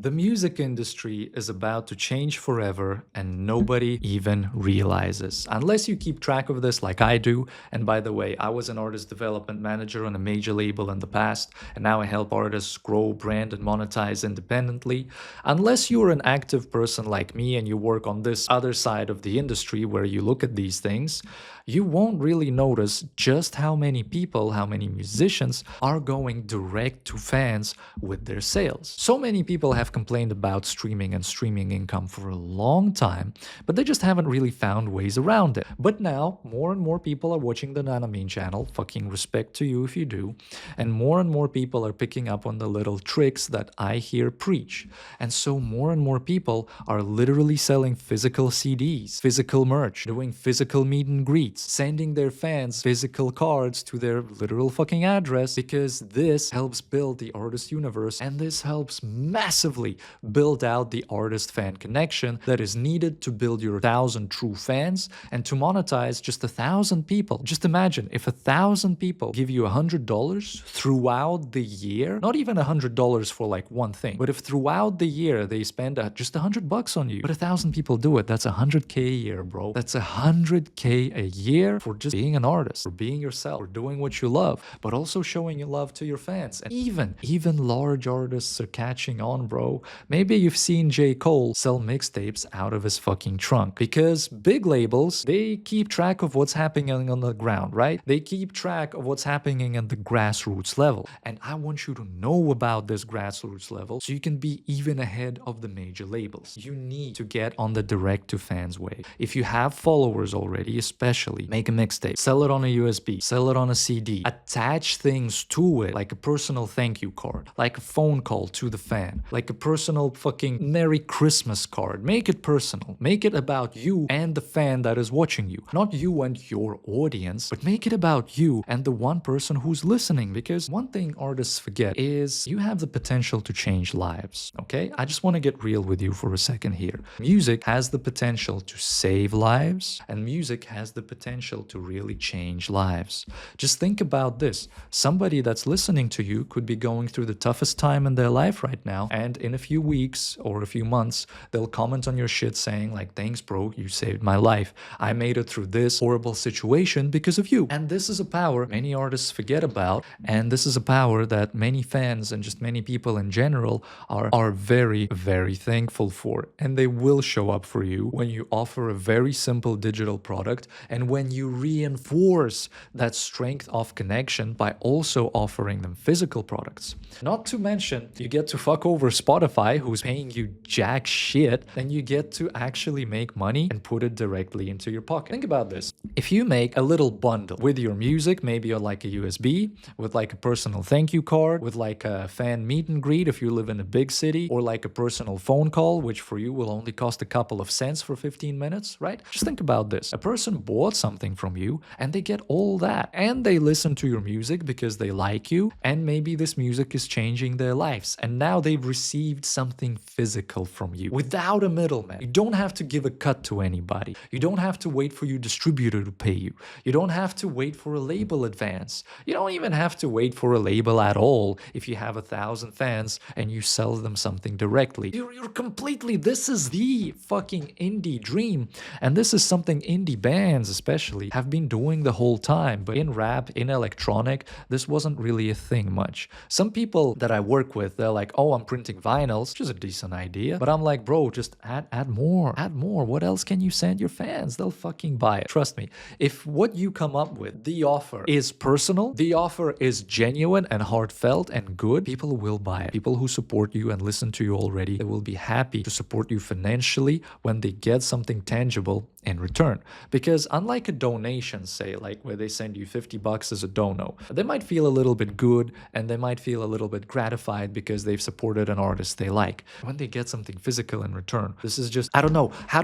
The music industry is about to change forever and nobody even realizes. Unless you keep track of this like I do, and by the way, I was an artist development manager on a major label in the past, and now I help artists grow, brand, and monetize independently. Unless you're an active person like me and you work on this other side of the industry where you look at these things, you won't really notice just how many people, how many musicians are going direct to fans with their sales. So many people have complained about streaming and streaming income for a long time, but they just haven't really found ways around it. But now, more and more people are watching the Nanamin channel, fucking respect to you if you do, and more people are picking up on the little tricks that I hear preach. And so more and more people are literally selling physical CDs, physical merch, doing physical meet and greets, sending their fans physical cards to their literal fucking address because this helps build the artist universe and this helps massively build out the artist fan connection that is needed to build your 1,000 true fans and to monetize just 1,000 people. Just imagine if 1,000 people give you $100 throughout the year, not even $100 for like one thing, but if throughout the year they spend just $100 on you, but 1,000 people do it, that's 100K a year, bro. That's 100K a year for just being an artist, for being yourself, for doing what you love, but also showing your love to your fans. And even large artists are catching on, bro. Maybe you've seen J. Cole sell mixtapes out of his fucking trunk because big labels, they keep track of what's happening on the ground, right? They keep track of what's happening at the grassroots level. And I want you to know about this grassroots level so you can be even ahead of the major labels. You need to get on the direct to fans wave. If you have followers already, especially, make a mixtape, sell it on a USB, sell it on a CD, attach things to it like a personal thank you card, like a phone call to the fan, like a personal fucking Merry Christmas card. Make it personal. Make it about you and the fan that is watching you. Not you and your audience, but make it about you and the one person who's listening. Because one thing artists forget is you have the potential to change lives, okay? I just want to get real with you for a second here. Music has the potential to save lives, and music has the potential to really change lives. Just think about this. Somebody that's listening to you could be going through the toughest time in their life right now, and in a few weeks or a few months, they'll comment on your shit saying like, thanks bro, you saved my life. I made it through this horrible situation because of you. And this is a power many artists forget about, and this is a power that many fans and just many people in general are very, very thankful for. And they will show up for you when you offer a very simple digital product and when you reinforce that strength of connection by also offering them physical products. Not to mention, you get to fuck over Spotify, who's paying you jack shit, and you get to actually make money and put it directly into your pocket. Think about this. If you make a little bundle with your music, maybe on like a USB, with like a personal thank you card, with like a fan meet and greet if you live in a big city, or like a personal phone call, which for you will only cost a couple of cents for 15 minutes, right? Just think about this. A person bought something from you and they get all that, and they listen to your music because they like you, and maybe this music is changing their lives, and now they've received something physical from you without a middleman. You don't have to give a cut to anybody. You don't have to wait for your distributor to pay you. You don't have to wait for a label advance. You don't even have to wait for a label at all if you have 1,000 fans and you sell them something directly. You're completely, this is the fucking indie dream, and this is something indie bands especially have been doing the whole time. But in rap, in electronic, this wasn't really a thing much. Some people that I work with, they're like, oh, I'm printing vinyls, which is a decent idea. But I'm like, bro, just add more. Add more. What else can you send your fans? They'll fucking buy it. Trust me. If what you come up with, the offer is personal, the offer is genuine and heartfelt and good, people will buy it. People who support you and listen to you already, they will be happy to support you financially when they get something tangible in return. Because unlike a donation, say, like where they send you $50 as a dono, they might feel a little bit good and they might feel a little bit gratified because they've supported an artist they like. When they get something physical in return, this is just, I don't know, how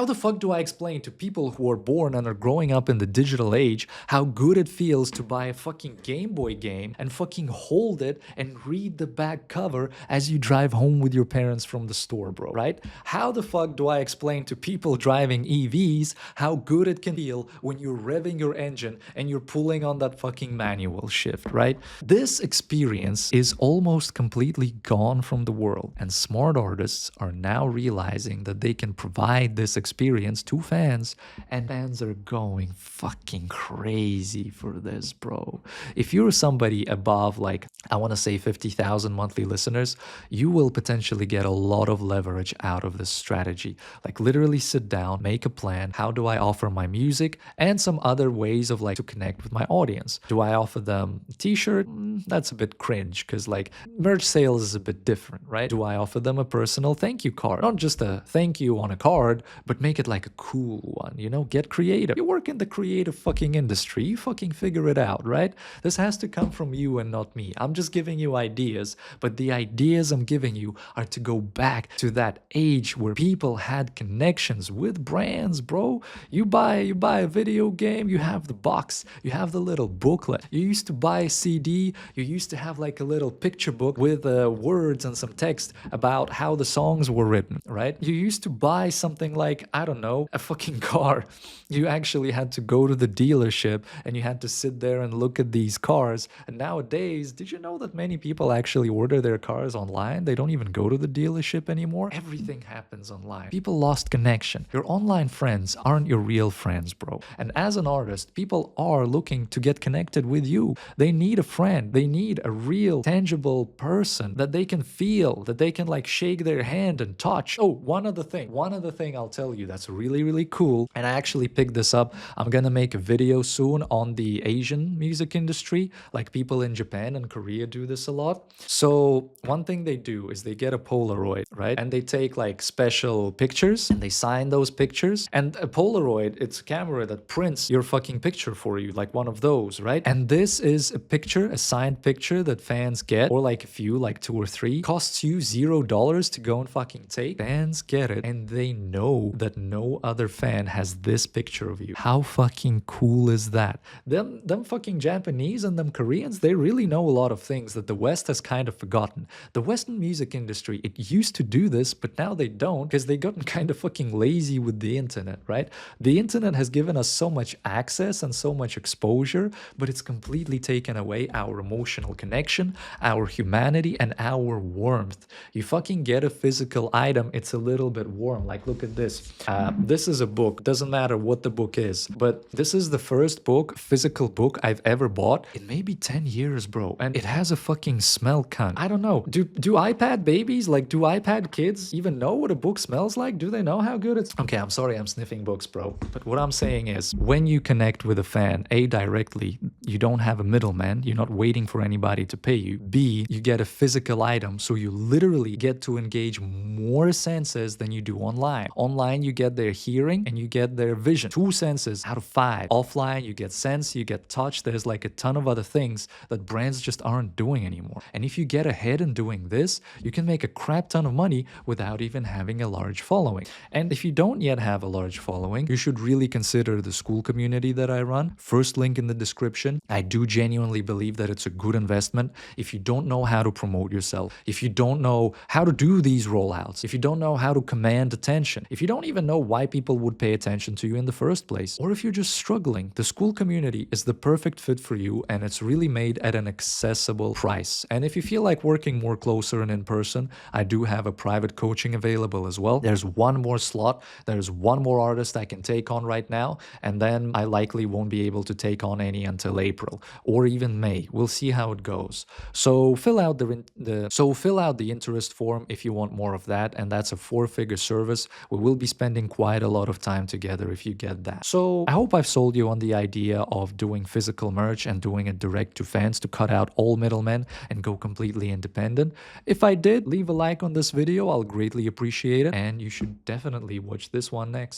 the fuck do I explain to people who are born and are growing up in the digital age how good it feels to buy a fucking Game Boy game and fucking hold it and read the back cover as you drive home with your parents from the store, bro, right? How the fuck do I explain to people driving EVs how good it can feel feel when you're revving your engine and you're pulling on that fucking manual shift, right? This experience is almost completely gone from the world, and smart artists are now realizing that they can provide this experience to fans, and fans are going fucking crazy for this, bro. If you're somebody above, like, I want to say 50,000 monthly listeners, you will potentially get a lot of leverage out of this strategy. Like, literally sit down, make a plan. How do I offer my music and some other ways of like to connect with my audience? Do I offer them a t-shirt? That's a bit cringe because like merch sales is a bit different, right? Do I offer them a personal thank you card? Not just a thank you on a card, but make it like a cool one, you know? Get creative. You work in the creative fucking industry. You fucking figure it out, right? This has to come from you and not me. I'm just giving you ideas, but the ideas I'm giving you are to go back to that age where people had connections with brands, bro. You buy a video game, you have the box, you have the little booklet. You used to buy a CD, you used to have like a little picture book with words and some text about how the songs were written, right? You used to buy something like, I don't know, a fucking car. You actually had to go to the dealership and you had to sit there and look at these cars. And nowadays, did you know that many people actually order their cars online? They don't even go to the dealership anymore. Everything happens online. People lost connection. Your online friends aren't your real friends, bro. And as an artist, people are looking to get connected with you. They need a friend. They need a real, tangible person that they can feel, that they can like shake their hand and touch. Oh, one other thing I'll tell you that's really, really cool. And I actually picked this up. I'm gonna make a video soon on the Asian music industry. Like people in Japan and Korea do this a lot. So one thing they do is they get a Polaroid, right? And they take like special pictures and they sign those pictures. And a Polaroid, it's a camera that prints your fucking picture for you, like one of those, right? And this is a picture, a signed picture that fans get, or like a few, like 2 or 3, costs you $0 to go and fucking take. Fans get it and they know that no other fan has this picture of you. How fucking cool is that? Them fucking Japanese and them Koreans, they really know a lot of things that the West has kind of forgotten. The Western music industry, it used to do this, but now they don't because they gotten kind of fucking lazy with the internet, right? The internet has given us so much access and so much exposure, but it's completely taken away our emotional connection, our humanity, and our warmth. You fucking get a physical item, it's a little bit warm. Like, look at this. This is a book. Doesn't matter what the book is, but this is the first book, physical book I've ever bought in maybe 10 years, bro. And it has a fucking smell, cunt. I don't know. Do iPad babies, like, do iPad kids even know what a book smells like? Do they know how good it's... Okay, I'm sorry I'm sniffing books, bro. But what I'm saying is, when you connect with a fan, A, directly, you don't have a middleman. You're not waiting for anybody to pay you. B, you get a physical item, so you literally get to engage more senses than you do online. Online, you get their hearing and you get their vision. 2 senses out of 5. Offline, you get sense, you get touch. There's like a ton of other things that brands just aren't doing anymore. And if you get ahead in doing this, you can make a crap ton of money without even having a large following. And if you don't yet have a large following, you should really consider the Skool community that I run. First link in the description. I do genuinely believe that it's a good investment. If you don't know how to promote yourself, if you don't know how to do these rollouts, if you don't know how to command attention, if you don't even know why people would pay attention to you in the first place, or if you're just struggling, the Skool community is the perfect fit for you, and it's really made at an accessible price. And if you feel like working more closer and in person, I do have a private coaching available as well. There's one more slot, there's one more artist I can take on right now, and then I likely won't be able to take on any until April or even May. We'll see how it goes. So fill out the interest form if you want more of that, and that's a 4-figure service. We will be spending quite a lot of time together if you get that. So I hope I've sold you on the idea of doing physical merch and doing it direct to fans to cut out all middlemen and go completely independent. If I did, leave a like on this video. I'll greatly appreciate it, and you should definitely watch this one next.